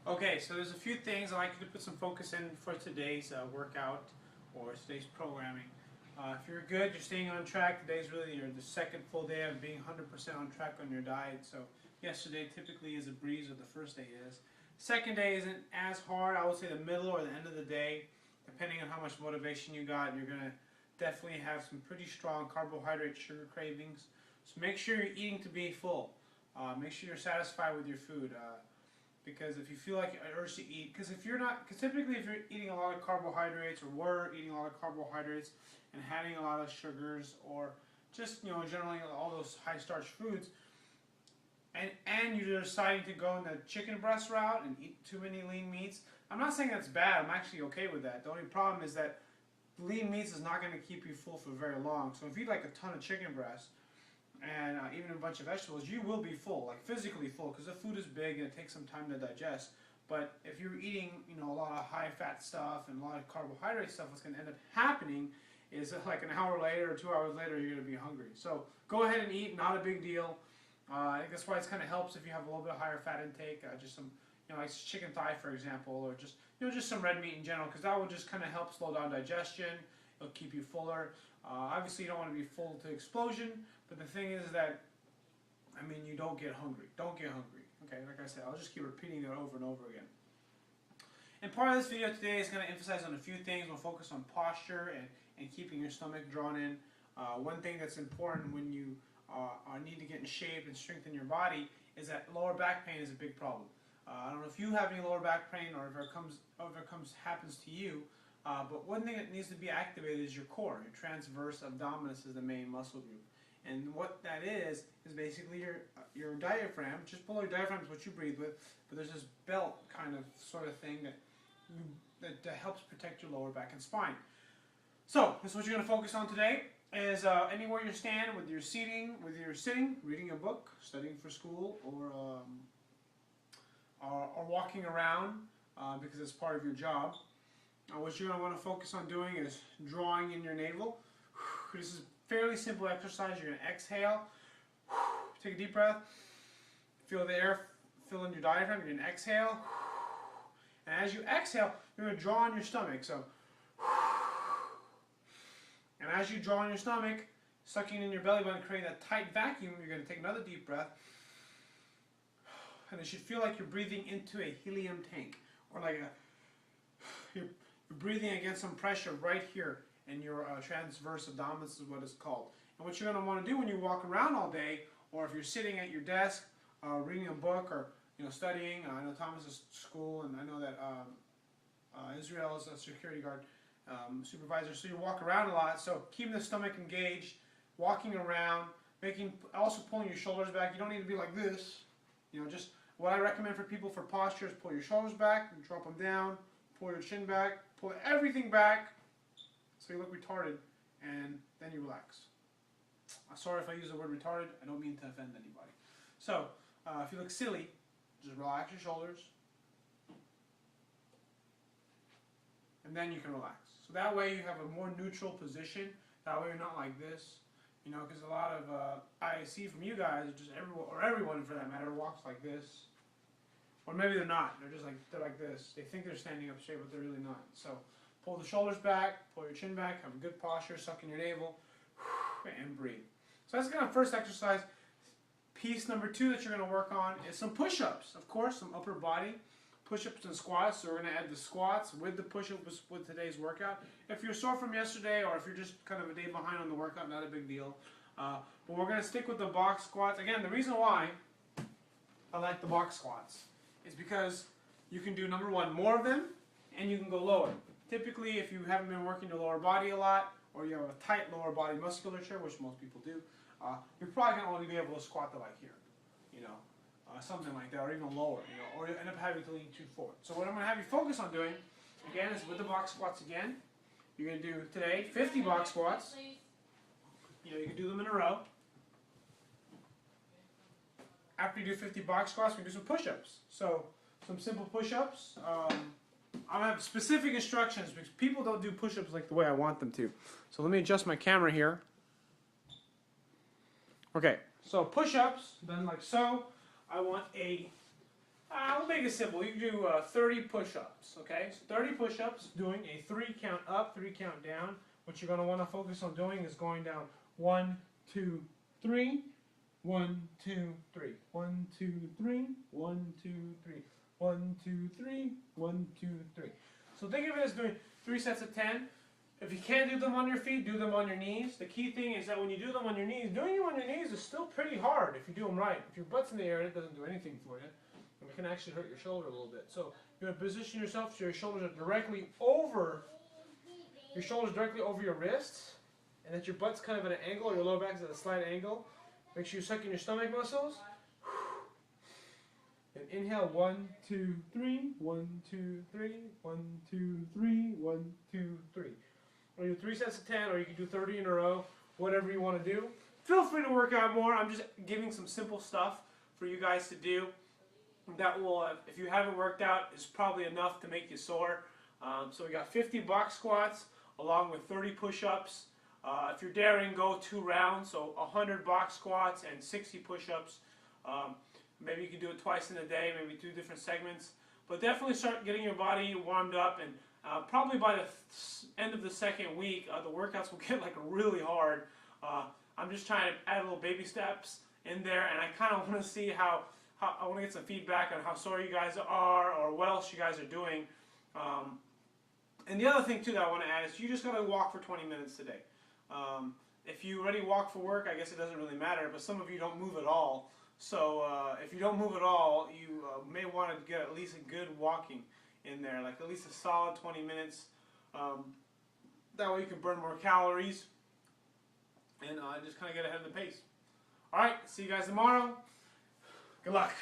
Okay, so there's a few things I'd like you to put some focus in for today's workout or today's programming. If you're good, you're staying on track. Today's really the second full day of being 100% on track on your diet. So yesterday typically is a breeze, or the first day is. Second day isn't as hard. I would say the middle or the end of the day, depending on how much motivation you got, you're going to definitely have some pretty strong carbohydrate, sugar cravings. So make sure you're eating to be full. Make sure you're satisfied with your food. Because if you feel like an urge to eat, because typically if you're eating a lot of carbohydrates, or were eating a lot of carbohydrates and having a lot of sugars, or just generally all those high starch foods, and you're deciding to go in the chicken breast route and eat too many lean meats, I'm not saying that's bad. I'm actually okay with that. The only problem is that lean meats is not going to keep you full for very long. So if you eat like a ton of chicken breast, and even a bunch of vegetables, you will be full, like physically full, because the food is big and it takes some time to digest. But if you're eating, a lot of high-fat stuff and a lot of carbohydrate stuff, what's going to end up happening is like an hour later or 2 hours later, you're going to be hungry. So go ahead and eat, not a big deal. I think that's why it kind of helps if you have a little bit higher fat intake, just some, like chicken thigh, for example, or just some red meat in general, because that will just kind of help slow down digestion. It'll keep you fuller. Obviously, you don't want to be full to explosion, but the thing is that, you don't get hungry. Don't get hungry. Okay, like I said, I'll just keep repeating it over and over again. And part of this video today is going to emphasize on a few things. We'll focus on posture and keeping your stomach drawn in. One thing that's important when you need to get in shape and strengthen your body is that lower back pain is a big problem. I don't know if you have any lower back pain or if it happens to you. But one thing that needs to be activated is your core. Your transverse abdominis is the main muscle group. And what that is basically your diaphragm. Just below your diaphragm is what you breathe with, but there's this belt kind of sort of thing that helps protect your lower back and spine. So this is what you're going to focus on today, is anywhere you stand, whether you're sitting, reading a book, studying for school, or walking around because it's part of your job. What you're going to want to focus on doing is drawing in your navel. This is a fairly simple exercise. You're going to exhale, take a deep breath, feel the air fill in your diaphragm. You're going to exhale, and as you exhale, you're going to draw on your stomach. So, and as you draw on your stomach, sucking in your belly button, creating that tight vacuum, you're going to take another deep breath, and it should feel like you're breathing into a helium tank, or like you're breathing against some pressure right here in your transverse abdominis is what it's called. And what you're going to want to do when you walk around all day, or if you're sitting at your desk reading a book, or studying. I know Thomas is school, and I know that Israel is a security guard supervisor. So you walk around a lot. So keeping the stomach engaged, walking around, also pulling your shoulders back. You don't need to be like this. Just what I recommend for people for posture is pull your shoulders back, and drop them down. Pull your chin back, pull everything back so you look retarded, and then you relax. Sorry if I use the word retarded, I don't mean to offend anybody. So, if you look silly, just relax your shoulders, and then you can relax. So that way you have a more neutral position, that way you're not like this, because a lot of, I see from you guys, everyone for that matter, walks like this. Or maybe they're not. They're like this. They think they're standing up straight, but they're really not. So pull the shoulders back, pull your chin back, have a good posture, suck in your navel, and breathe. So that's kind of first exercise. Piece number 2 that you're going to work on is some push-ups. Of course, some upper body push-ups and squats. So we're going to add the squats with the push-ups with today's workout. If you're sore from yesterday, or if you're just kind of a day behind on the workout, not a big deal. But we're going to stick with the box squats. Again, the reason why I like the box squats is because you can do, number one, more of them, and you can go lower. Typically, if you haven't been working your lower body a lot, or you have a tight lower body musculature, which most people do, you're probably going to only be able to squat to like here, something like that, or even lower, or you end up having to lean too forward. So what I'm going to have you focus on doing, again, is with the box squats again. You're going to do, today, 50 box squats. You can do them in a row. After you do 50 box squats, we do some push-ups. So, some simple push-ups. I have specific instructions because people don't do push-ups like the way I want them to. So let me adjust my camera here. Okay, so push-ups, done like so. I We'll make it simple. You can do 30 push-ups, okay? So 30 push-ups, doing a 3 count up, 3 count down. What you're going to want to focus on doing is going down 1, 2, 3, 1, 2, 3, 1, 2, 3, 1, 2, 3, 1, 2, 3, 1, 2, 3. So think of it as doing 3 sets of 10. If you can't do them on your feet, do them on your knees. The key thing is that when you do them on your knees, doing them on your knees is still pretty hard if you do them right. If your butt's in the air, it doesn't do anything for you. And it can actually hurt your shoulder a little bit. So you're going to position yourself so your shoulders are directly over your wrists, and that your butt's kind of at an angle, or your lower back's at a slight angle. Make sure you suck in your stomach muscles. And inhale, 1, 2, 3, 1, 2, 3, 1, 2, 3, 1, 2, 3. Or you do 3 sets of 10, or you can do 30 in a row, whatever you want to do. Feel free to work out more. I'm just giving some simple stuff for you guys to do. That will, if you haven't worked out, is probably enough to make you sore. So we got 50 box squats along with 30 push-ups. If you're daring, go 2 rounds, so 100 box squats and 60 push-ups. Maybe you can do it twice in a day, maybe 2 different segments. But definitely start getting your body warmed up, and probably by the end of the second week, the workouts will get like really hard. I'm just trying to add little baby steps in there, and I kind of want to see how I want to get some feedback on how sore you guys are, or what else you guys are doing. And the other thing too that I want to add is you just got to walk for 20 minutes today. If you already walk for work, I guess it doesn't really matter, but some of you don't move at all. So if you don't move at all, you may want to get at least a good walking in there, like at least a solid 20 minutes. That way you can burn more calories and just kind of get ahead of the pace. Alright, see you guys tomorrow. Good luck.